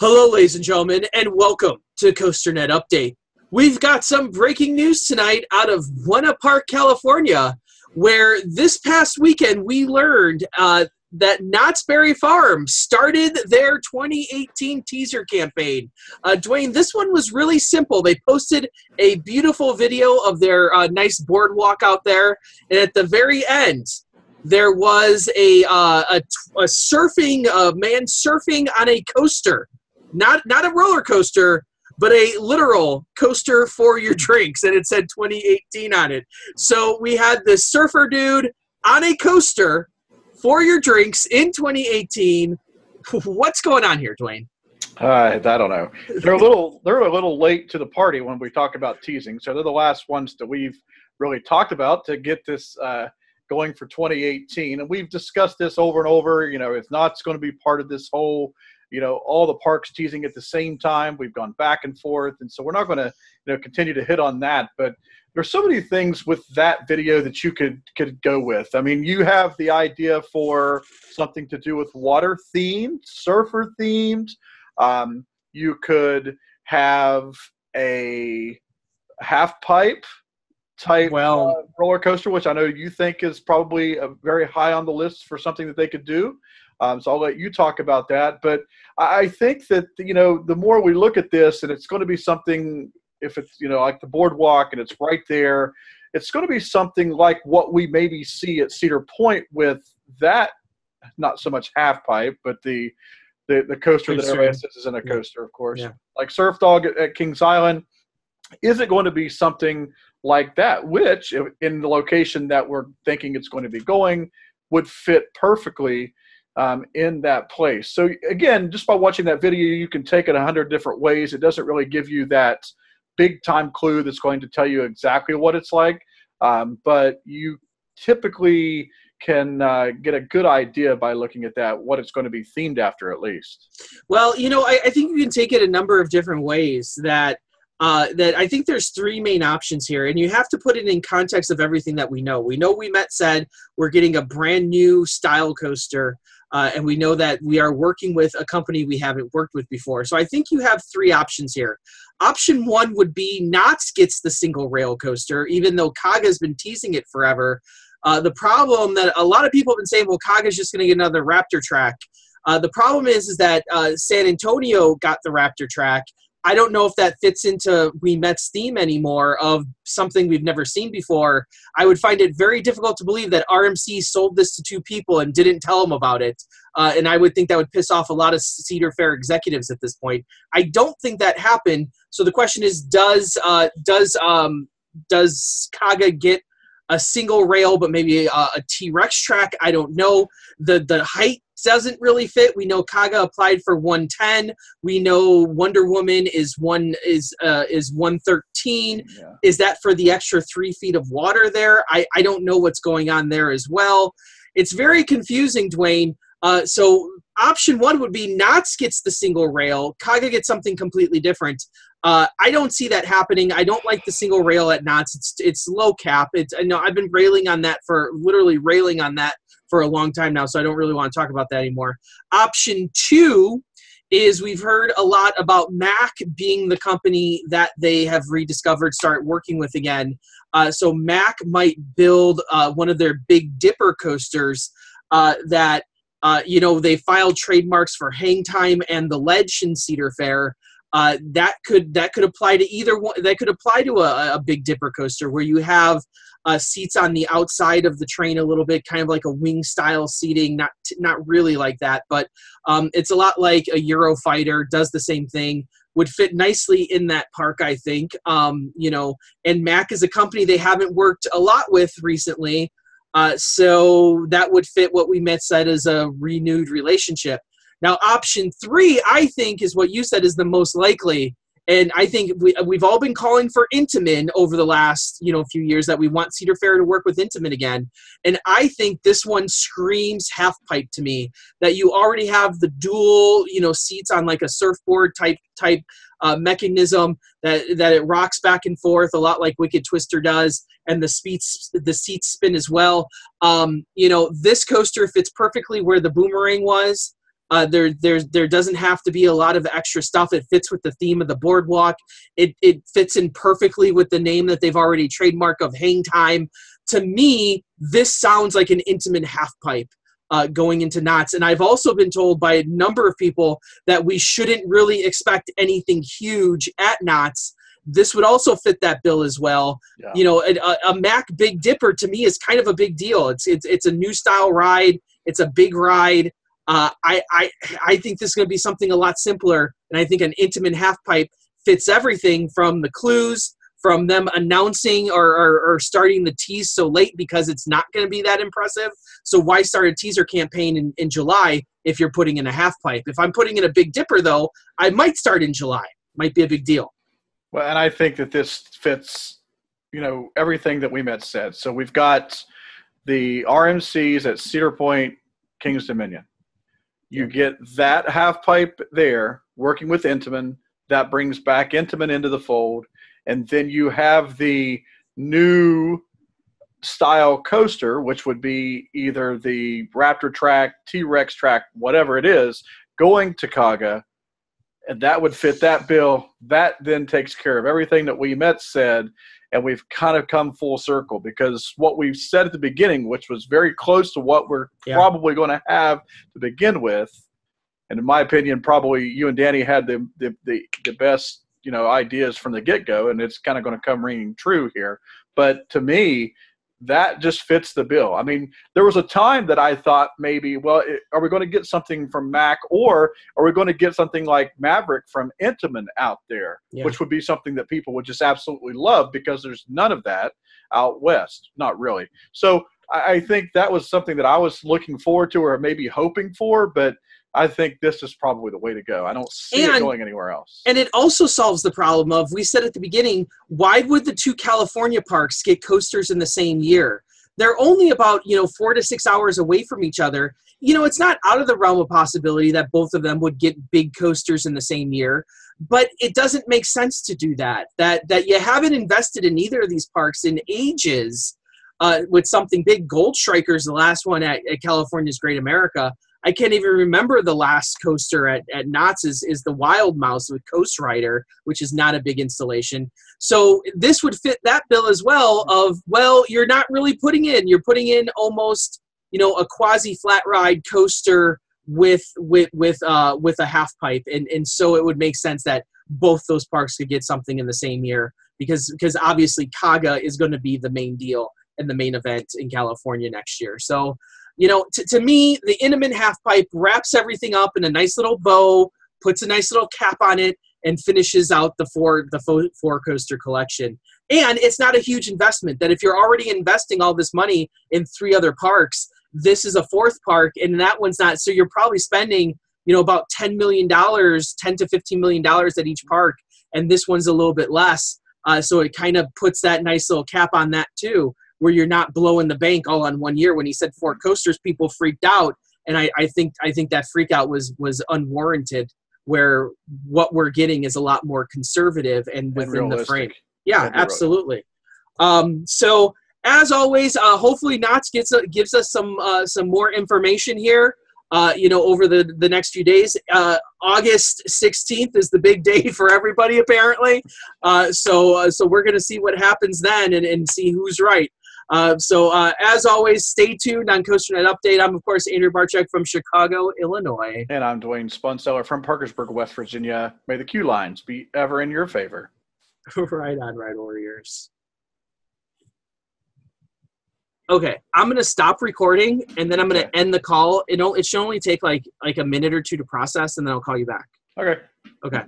Hello, ladies and gentlemen, and welcome to COASTER-net Update. We've got some breaking news tonight out of Buena Park, California, where this past weekend we learned that Knott's Berry Farm started their 2018 teaser campaign. Dwayne, this one was really simple. They posted a beautiful video of their nice boardwalk out there, and at the very end, there was a man surfing on a coaster. Not a roller coaster, but a literal coaster for your drinks, and it said 2018 on it. So we had this surfer dude on a coaster for your drinks in 2018. What's going on here, Dwayne? I don't know. They're a little late to the party when we talk about teasing. So they're the last ones that we've really talked about to get this going for 2018. And we've discussed this over and over. You know, if Knott's going to be part of this whole, all the parks teasing at the same time. We've gone back and forth. And so we're not going to, continue to hit on that. But there's so many things with that video that you could go with. I mean, you have the idea for something to do with water themed, surfer themed. You could have a half pipe type roller coaster, which I know you think is probably very high on the list for something that they could do. So I'll let you talk about that. But I think that, the more we look at this, and it's going to be something, if it's, like the boardwalk and it's right there, it's going to be something like what we maybe see at Cedar Point with that, not so much half pipe, but the coaster that everybody says is in a coaster, of course. Yeah. Like Surf Dog at Kings Island. Is it going to be something like that, which in the location that we're thinking it's going to be going would fit perfectly in that place. So again, just by watching that video, you can take it 100 different ways. It doesn't really give you that big time clue that's going to tell you exactly what it's like. But you typically can get a good idea by looking at that, what it's going to be themed after at least. Well, I think you can take it a number of different ways that I think there's three main options here, and you have to put it in context of everything that we know. We know said we're getting a brand new style coaster, and we know that we are working with a company we haven't worked with before. So I think you have three options here. Option one would be Knott's gets the single rail coaster, even though Kaga's been teasing it forever. The problem that a lot of people have been saying, well, Kaga's just going to get another Raptor track. The problem is that San Antonio got the Raptor track. I don't know if that fits into Met's theme anymore of something we've never seen before. I would find it very difficult to believe that RMC sold this to two people and didn't tell them about it. And I would think that would piss off a lot of Cedar Fair executives at this point. I don't think that happened. So the question is, does Kaga get a single rail, but maybe a T-Rex track? I don't know. The height doesn't really fit. We know Kaga applied for 110. We know Wonder Woman is 113. Yeah. Is that for the extra 3 feet of water there? I don't know what's going on there as well. It's very confusing, Dwayne. So option one would be Knott's gets the single rail. Kaga gets something completely different. I don't see that happening. I don't like the single rail at Knott's. It's low cap. I've been railing on that for a long time now, so I don't really want to talk about that anymore. Option two is we've heard a lot about Mack being the company that they have rediscovered, start working with again. So Mack might build one of their Big Dipper coasters that, they filed trademarks for Hang Time and the Ledge in Cedar Fair. That could apply to either one. That could apply to a Big Dipper coaster where you have seats on the outside of the train a little bit, kind of like a wing style seating, not really like that, but it's a lot like a Eurofighter, does the same thing, would fit nicely in that park, I think. And Mack is a company they haven't worked a lot with recently, so that would fit what Met said as a renewed relationship. Now, option three, I think, is what you said is the most likely. And I think we've all been calling for Intamin over the last, few years, that we want Cedar Fair to work with Intamin again. And I think this one screams half pipe to me, that you already have the dual, seats on like a surfboard type mechanism that it rocks back and forth a lot like Wicked Twister does, and the seats spin as well. This coaster fits perfectly where the Boomerang was. There doesn't have to be a lot of extra stuff. It fits with the theme of the boardwalk. It fits in perfectly with the name that they've already trademarked of Hang Time. To me, this sounds like an Intamin half pipe going into Knott's. And I've also been told by a number of people that we shouldn't really expect anything huge at Knott's. This would also fit that bill as well. Yeah. You know, a Mack Big Dipper to me is kind of a big deal. It's a new style ride. It's a big ride. I think this is going to be something a lot simpler, and I think an Intamin half pipe fits everything from the clues, from them announcing or starting the tease so late because it's not going to be that impressive. So why start a teaser campaign in July if you're putting in a half pipe? If I'm putting in a Big Dipper, though, I might start in July. Might be a big deal. Well, and I think that this fits, you know, everything that we met said. So we've got the RMCs at Cedar Point, Kings Dominion. You get that half pipe there working with Intamin. That brings back Intamin into the fold. And then you have the new style coaster, which would be either the Raptor track, T-Rex track, whatever it is, going to Kaga. And that would fit that bill. That then takes care of everything that we met said. And we've kind of come full circle because what we've said at the beginning, which was very close to what we're probably going to have to begin with, and in my opinion, probably you and Danny had the best, you know, ideas from the get-go, and it's kind of going to come ringing true here. But to me, that just fits the bill. I mean, there was a time that I thought maybe, well, are we going to get something from Mack, or are we going to get something like Maverick from Intamin out there, which would be something that people would just absolutely love because there's none of that out west. Not really. So I think that was something that I was looking forward to or maybe hoping for, but I think this is probably the way to go. I don't see it going anywhere else. And it also solves the problem of, we said at the beginning, why would the two California parks get coasters in the same year? They're only about, 4 to 6 hours away from each other. You know, it's not out of the realm of possibility that both of them would get big coasters in the same year, but it doesn't make sense to do that. That you haven't invested in either of these parks in ages with something big. Gold Striker's the last one at California's Great America. I can't even remember the last coaster at Knott's is the Wild Mouse with Coast Rider, which is not a big installation. So this would fit that bill as well of, well, you're not really you're putting in almost, a quasi flat ride coaster with a half pipe. And so it would make sense that both those parks could get something in the same year because obviously Kaga is going to be the main deal and the main event in California next year. So, to me, the Intamin half pipe wraps everything up in a nice little bow, puts a nice little cap on it, and finishes out the four coaster collection. And it's not a huge investment. That if you're already investing all this money in 3 other parks, this is a 4th park, and that one's not. So you're probably spending, about $10 million, $10 to $15 million at each park, and this one's a little bit less. So it kind of puts that nice little cap on that too, where you're not blowing the bank all on one year. When he said 4 coasters, people freaked out, and I think that freak out was unwarranted. Where what we're getting is a lot more conservative and within the frame. Yeah, absolutely. So as always, hopefully Knott's gives us some more information here. Over the next few days. August 16th is the big day for everybody, apparently. So we're going to see what happens then and see who's right. As always, stay tuned on COASTER-net Update. I'm, of course, Andrew Barczyk from Chicago, Illinois. And I'm Dwayne Spunseller from Parkersburg, West Virginia. May the Q lines be ever in your favor. Right on, Ride Warriors. Okay, I'm going to stop recording, and then I'm going to end the call. It should only take like a minute or two to process, and then I'll call you back. Okay. Okay.